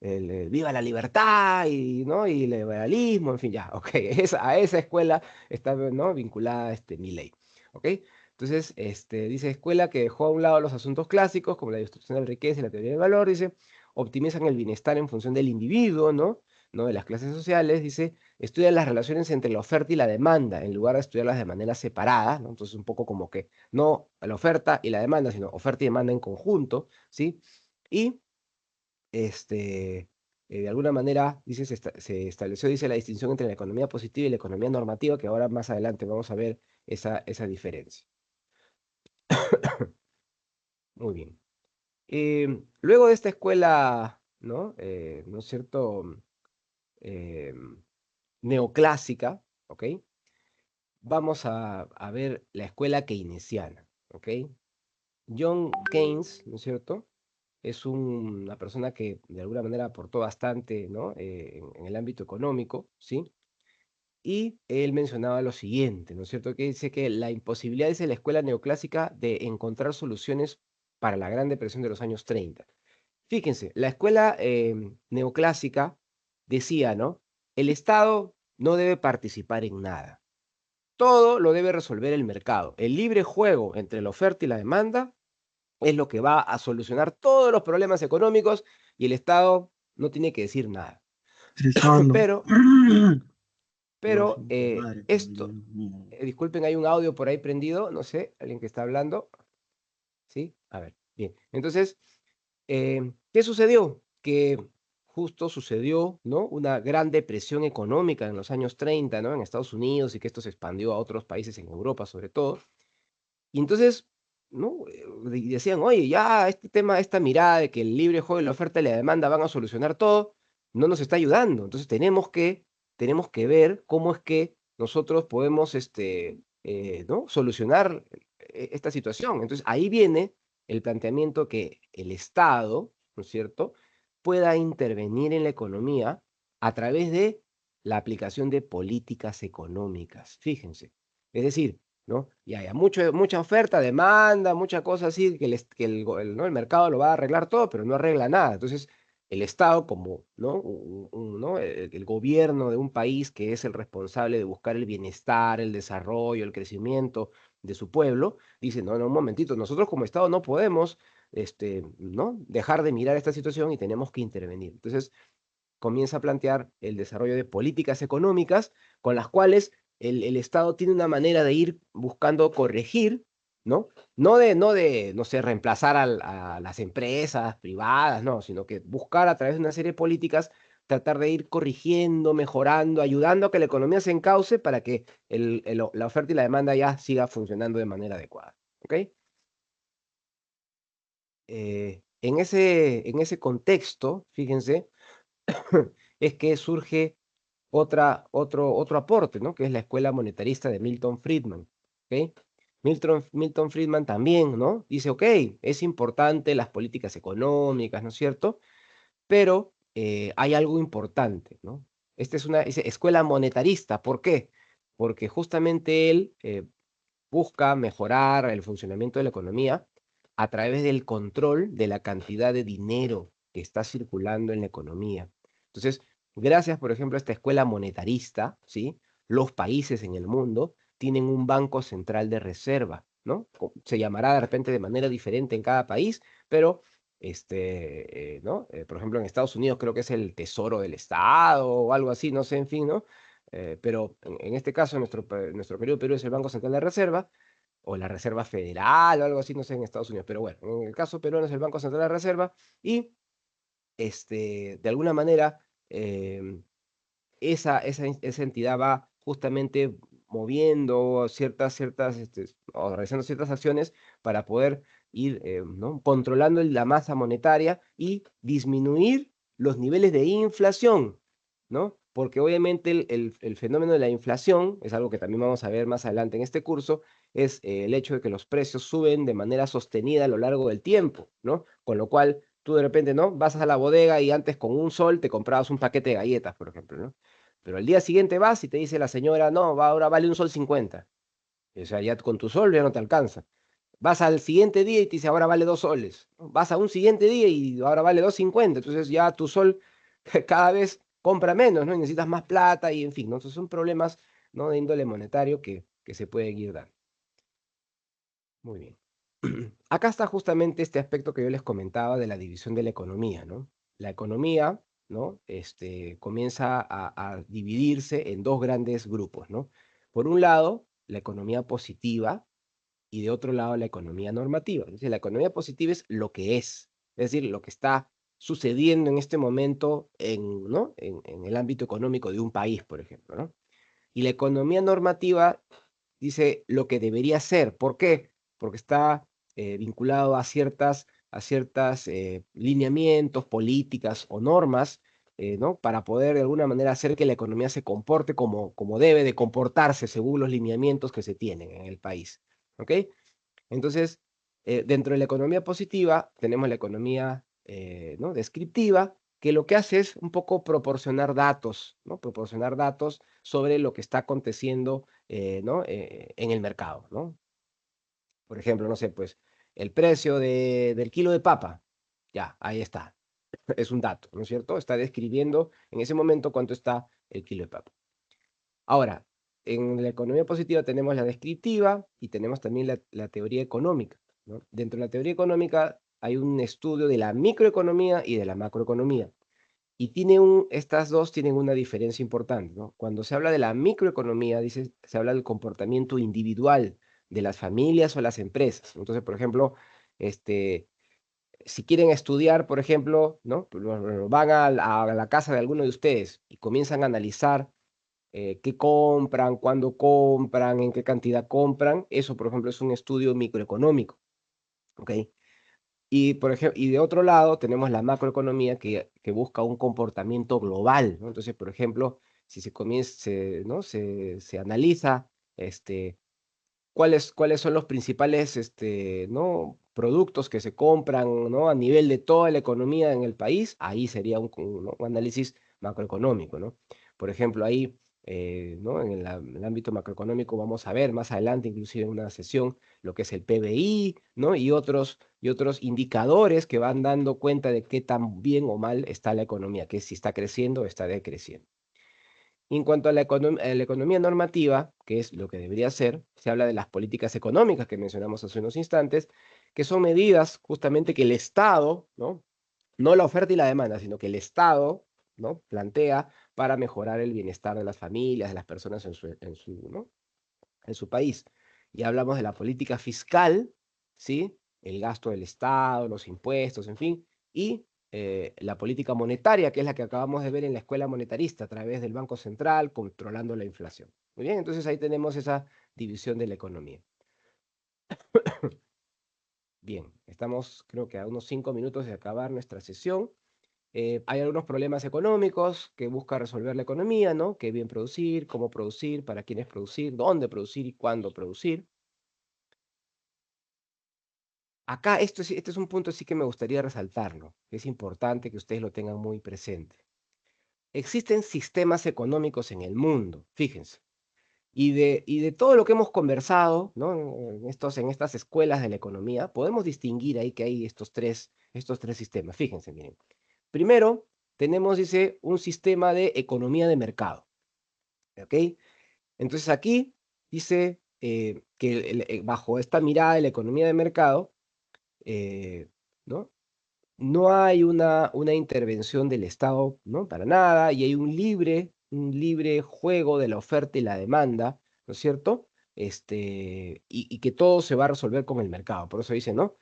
Viva la libertad y, ¿no? Y el liberalismo, en fin, ya, ok. A esa escuela está, ¿no? Vinculada Milei, ¿ok? Entonces, dice escuela que dejó a un lado los asuntos clásicos, como la distribución de la riqueza y la teoría del valor, dice, optimizan el bienestar en función del individuo, ¿no? ¿No? De las clases sociales, dice, estudian las relaciones entre la oferta y la demanda, en lugar de estudiarlas de manera separada, ¿no? Entonces, un poco como que no la oferta y la demanda, sino oferta y demanda en conjunto, ¿sí? Y, de alguna manera, dice, se estableció, dice, la distinción entre la economía positiva y la economía normativa, que ahora más adelante vamos a ver esa diferencia. Muy bien. Luego de esta escuela, ¿no? ¿No es cierto? Em, Neoclásica, ¿ok? Vamos a ver la escuela keynesiana, ¿ok? John Keynes, ¿no es cierto? Es una persona que de alguna manera aportó bastante, ¿no? En el ámbito económico, ¿sí? Y él mencionaba lo siguiente, ¿no es cierto? Que dice que la imposibilidad, dice la escuela neoclásica, de encontrar soluciones para la Gran Depresión de los años 30. Fíjense, la escuela neoclásica decía, ¿no? El Estado no debe participar en nada. Todo lo debe resolver el mercado. El libre juego entre la oferta y la demanda es lo que va a solucionar todos los problemas económicos y el Estado no tiene que decir nada. Estresando. Pero, Dios, su pero puta madre, pero Dios esto, mío. disculpen, hay un audio por ahí prendido, no sé, alguien que está hablando, ¿sí? A ver, bien. Entonces, ¿qué sucedió? Que justo sucedió, ¿no? Una gran depresión económica en los años 30, ¿no? En Estados Unidos y que esto se expandió a otros países en Europa sobre todo. Y entonces, ¿no? Y decían, oye, ya este tema, esta mirada de que el libre juego y la oferta y la demanda van a solucionar todo, no nos está ayudando. Entonces tenemos que ver cómo es que nosotros podemos, ¿no? Solucionar esta situación. Entonces ahí viene el planteamiento que el Estado, ¿no es cierto?, pueda intervenir en la economía a través de la aplicación de políticas económicas. Fíjense. Es decir, ¿no? Y haya mucha oferta, demanda, mucha cosa así, que ¿no? El mercado lo va a arreglar todo, pero no arregla nada. Entonces, el Estado como, ¿no? ¿No? El gobierno de un país que es el responsable de buscar el bienestar, el desarrollo, el crecimiento de su pueblo, dice, no, no, un momentito, nosotros como Estado no podemos, ¿no? Dejar de mirar esta situación y tenemos que intervenir. Entonces, comienza a plantear el desarrollo de políticas económicas con las cuales el Estado tiene una manera de ir buscando corregir, ¿no? No sé, reemplazar a las empresas privadas, no, sino que buscar a través de una serie de políticas tratar de ir corrigiendo, mejorando, ayudando a que la economía se encauce para que la oferta y la demanda ya siga funcionando de manera adecuada, ¿ok? En ese contexto, fíjense, es que surge otro aporte, ¿no? Que es la escuela monetarista de Milton Friedman, ¿ok? Milton Friedman también, ¿no? Dice, ok, es importante las políticas económicas, ¿no es cierto? Pero hay algo importante, ¿no? Esta es una escuela monetarista, ¿por qué? Porque justamente él busca mejorar el funcionamiento de la economía a través del control de la cantidad de dinero que está circulando en la economía. Entonces, gracias, por ejemplo, a esta escuela monetarista, ¿sí? Los países en el mundo tienen un banco central de reserva, ¿no? Se llamará de repente de manera diferente en cada país, pero ¿no? Por ejemplo, en Estados Unidos creo que es el Tesoro del Estado o algo así, no sé, en fin, ¿no? Pero en este caso, nuestro querido Perú es el Banco Central de Reserva, o la Reserva Federal, o algo así, no sé, en Estados Unidos. Pero bueno, en el caso peruano es el Banco Central de Reserva, y de alguna manera, esa entidad va justamente moviendo o realizando ciertas acciones para poder ir, ¿no? Controlando la masa monetaria y disminuir los niveles de inflación, ¿no? Porque obviamente el fenómeno de la inflación, es algo que también vamos a ver más adelante en este curso, es el hecho de que los precios suben de manera sostenida a lo largo del tiempo, ¿no? Con lo cual Tú de repente, ¿no? Vas a la bodega y antes con un sol te comprabas un paquete de galletas, por ejemplo, ¿no? Pero al día siguiente vas y te dice la señora, no, ahora vale un sol 50. O sea, ya con tu sol ya no te alcanza. Vas al siguiente día y te dice, ahora vale 2 soles. Vas a un siguiente día y ahora vale 2,50. Entonces ya tu sol cada vez compra menos, ¿no? Y necesitas más plata y en fin, ¿no? Entonces son problemas, ¿no? De índole monetario que se pueden ir dando. Muy bien. Acá está justamente este aspecto que yo les comentaba de la división de la economía, ¿no? La economía, ¿no? Comienza a dividirse en dos grandes grupos, ¿no? Por un lado, la economía positiva y de otro lado, la economía normativa. Es decir, la economía positiva es lo que es decir, lo que está sucediendo en este momento ¿no? en el ámbito económico de un país, por ejemplo, ¿no? Y la economía normativa dice lo que debería ser. ¿Por qué? Porque está vinculado a ciertas lineamientos, políticas o normas, ¿no? Para poder de alguna manera hacer que la economía se comporte como debe de comportarse según los lineamientos que se tienen en el país. ¿Ok? Entonces, dentro de la economía positiva tenemos la economía ¿no? descriptiva, que lo que hace es un poco proporcionar datos, ¿no? Proporcionar datos sobre lo que está aconteciendo ¿no? En el mercado, ¿no? Por ejemplo, no sé, pues el precio del kilo de papa, ya, ahí está, es un dato, ¿no es cierto? Está describiendo en ese momento cuánto está el kilo de papa. Ahora, en la economía positiva tenemos la descriptiva y tenemos también la teoría económica, ¿no? Dentro de la teoría económica hay un estudio de la microeconomía y de la macroeconomía. Y estas dos tienen una diferencia importante, ¿no? Cuando se habla de la microeconomía, se habla del comportamiento individual de las familias o las empresas. Entonces, por ejemplo, este, si quieren estudiar, por ejemplo, ¿no? Van a la casa de alguno de ustedes y comienzan a analizar qué compran, cuándo compran, en qué cantidad compran. Eso, por ejemplo, es un estudio microeconómico, ¿ok? Y de otro lado tenemos la macroeconomía que busca un comportamiento global, ¿no? Entonces, por ejemplo, si se comienza, ¿no? se analiza cuáles son los principales ¿no? productos que se compran, ¿no? a nivel de toda la economía en el país, ahí sería ¿no? un análisis macroeconómico, ¿no? Por ejemplo, ahí, ¿no? en el ámbito macroeconómico vamos a ver más adelante, inclusive en una sesión, lo que es el PBI, ¿no? y otros indicadores que van dando cuenta de qué tan bien o mal está la economía, que si está creciendo o está decreciendo. Y en cuanto a la economía normativa, que es lo que debería ser, se habla de las políticas económicas que mencionamos hace unos instantes, que son medidas justamente que el Estado, no la oferta y la demanda, sino que el Estado, ¿no? plantea para mejorar el bienestar de las familias, de las personas ¿no? en su país. Y hablamos de la política fiscal, ¿sí? El gasto del Estado, los impuestos, en fin, y la política monetaria, que es la que acabamos de ver en la escuela monetarista a través del Banco Central, controlando la inflación. Muy bien, entonces ahí tenemos esa división de la economía. Bien, estamos creo que a unos 5 minutos de acabar nuestra sesión. Hay algunos problemas económicos que busca resolver la economía, ¿no? Qué bien producir, cómo producir, para quiénes producir, dónde producir y cuándo producir. Acá, este es un punto sí que me gustaría resaltarlo, que es importante que ustedes lo tengan muy presente. Existen sistemas económicos en el mundo, fíjense, y de todo lo que hemos conversado, ¿no? en estas escuelas de la economía, podemos distinguir ahí que hay estos tres sistemas. Fíjense, miren. Primero, tenemos, dice, un sistema de economía de mercado, ¿ok? Entonces aquí dice que bajo esta mirada de la economía de mercado, eh, ¿no? No hay una intervención del Estado, ¿no? Para nada, y hay un libre juego de la oferta y la demanda, ¿no es cierto? Y que todo se va a resolver con el mercado. Por eso dice, ¿no?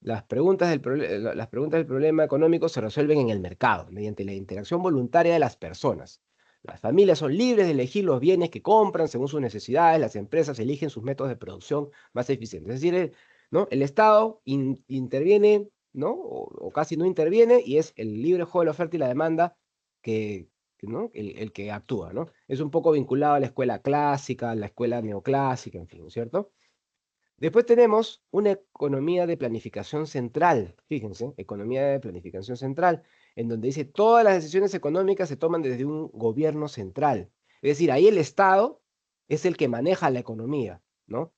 Las preguntas del problema económico se resuelven en el mercado, mediante la interacción voluntaria de las personas. Las familias son libres de elegir los bienes que compran según sus necesidades, las empresas eligen sus métodos de producción más eficientes. Es decir, ¿no? El Estado interviene, ¿no? O casi no interviene, y es el libre juego de la oferta y la demanda ¿no? el que actúa, ¿no? Es un poco vinculado a la escuela clásica, a la escuela neoclásica, en fin, ¿no es cierto? Después tenemos una economía de planificación central, fíjense, economía de planificación central, en donde dice todas las decisiones económicas se toman desde un gobierno central. Es decir, ahí el Estado es el que maneja la economía, ¿no?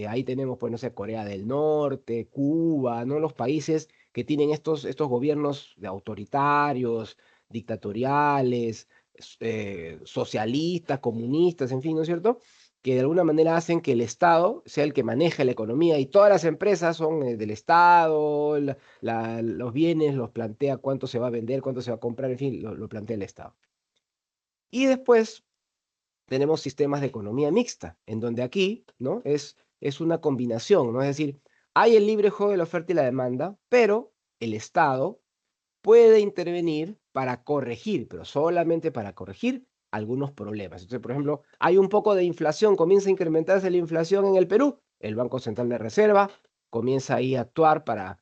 Ahí tenemos, pues, no sé, Corea del Norte, Cuba, ¿no? Los países que tienen estos gobiernos de autoritarios, dictatoriales, socialistas, comunistas, en fin, ¿no es cierto? Que de alguna manera hacen que el Estado sea el que maneje la economía y todas las empresas son del Estado, los bienes los plantea cuánto se va a vender, cuánto se va a comprar, en fin, lo plantea el Estado. Y después tenemos sistemas de economía mixta, en donde aquí, ¿no? Es una combinación, ¿no? Es decir, hay el libre juego de la oferta y la demanda, pero el Estado puede intervenir para corregir, pero solamente para corregir algunos problemas. Entonces, por ejemplo, hay un poco de inflación, comienza a incrementarse la inflación en el Perú, el Banco Central de Reserva comienza ahí a actuar para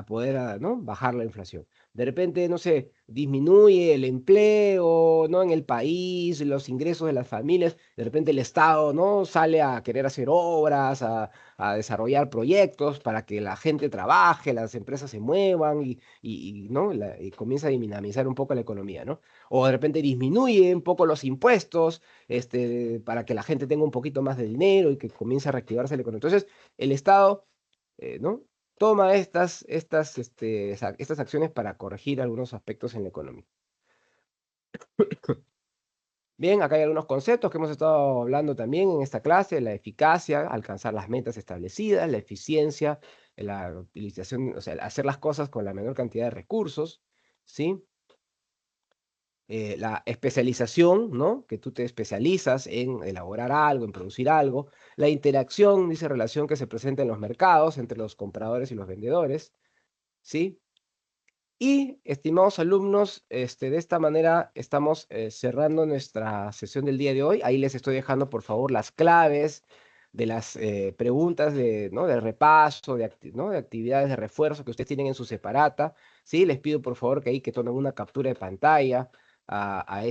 poder, ¿no? bajar la inflación. De repente, no sé, disminuye el empleo, ¿no? en el país, los ingresos de las familias, de repente el Estado, ¿no? sale a querer hacer obras, a desarrollar proyectos para que la gente trabaje, las empresas se muevan ¿no? Y comienza a dinamizar un poco la economía, ¿no? O de repente disminuye un poco los impuestos, para que la gente tenga un poquito más de dinero y que comience a reactivarse la economía. Entonces, el Estado, ¿no? Toma estas acciones para corregir algunos aspectos en la economía. Bien, acá hay algunos conceptos que hemos estado hablando también en esta clase: la eficacia, alcanzar las metas establecidas; la eficiencia, la utilización, o sea, hacer las cosas con la menor cantidad de recursos, ¿sí? La especialización, ¿no? Que tú te especializas en elaborar algo, en producir algo; la interacción, dice, relación que se presenta en los mercados entre los compradores y los vendedores, ¿sí? Y, estimados alumnos, de esta manera estamos cerrando nuestra sesión del día de hoy. Ahí les estoy dejando, por favor, las claves de las preguntas ¿no? de repaso, ¿no? de actividades de refuerzo que ustedes tienen en su separata. ¿Sí? Les pido, por favor, que ahí que tomen una captura de pantalla a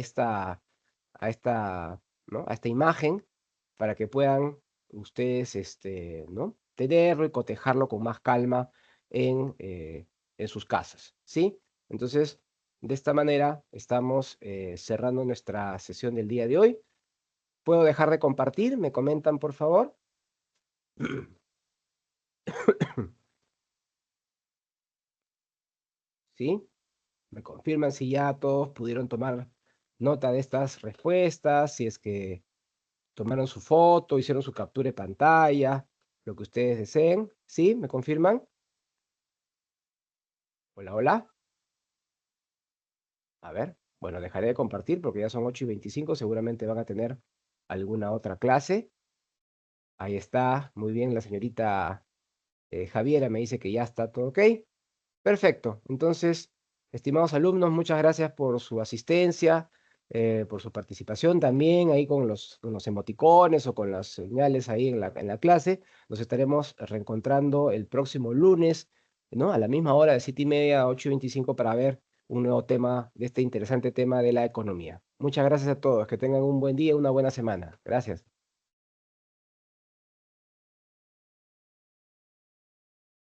¿no? a esta imagen para que puedan ustedes ¿no? tenerlo y cotejarlo con más calma en sus casas, ¿sí? Entonces, de esta manera estamos cerrando nuestra sesión del día de hoy. ¿Puedo dejar de compartir? ¿Me comentan, por favor? ¿Sí? ¿Me confirman si ya todos pudieron tomar nota de estas respuestas? Si es que tomaron su foto, hicieron su captura de pantalla, lo que ustedes deseen. ¿Sí? ¿Me confirman? Hola, hola. A ver, bueno, dejaré de compartir porque ya son 8:25, seguramente van a tener alguna otra clase. Ahí está, muy bien, la señorita Javiera me dice que ya está todo ok. Perfecto, entonces, estimados alumnos, muchas gracias por su asistencia, por su participación también ahí con los emoticones o con las señales ahí en la clase. Nos estaremos reencontrando el próximo lunes, ¿no? A la misma hora de 7:30 a 8:25 para ver un nuevo tema de este interesante tema de la economía. Muchas gracias a todos, que tengan un buen día, una buena semana. Gracias.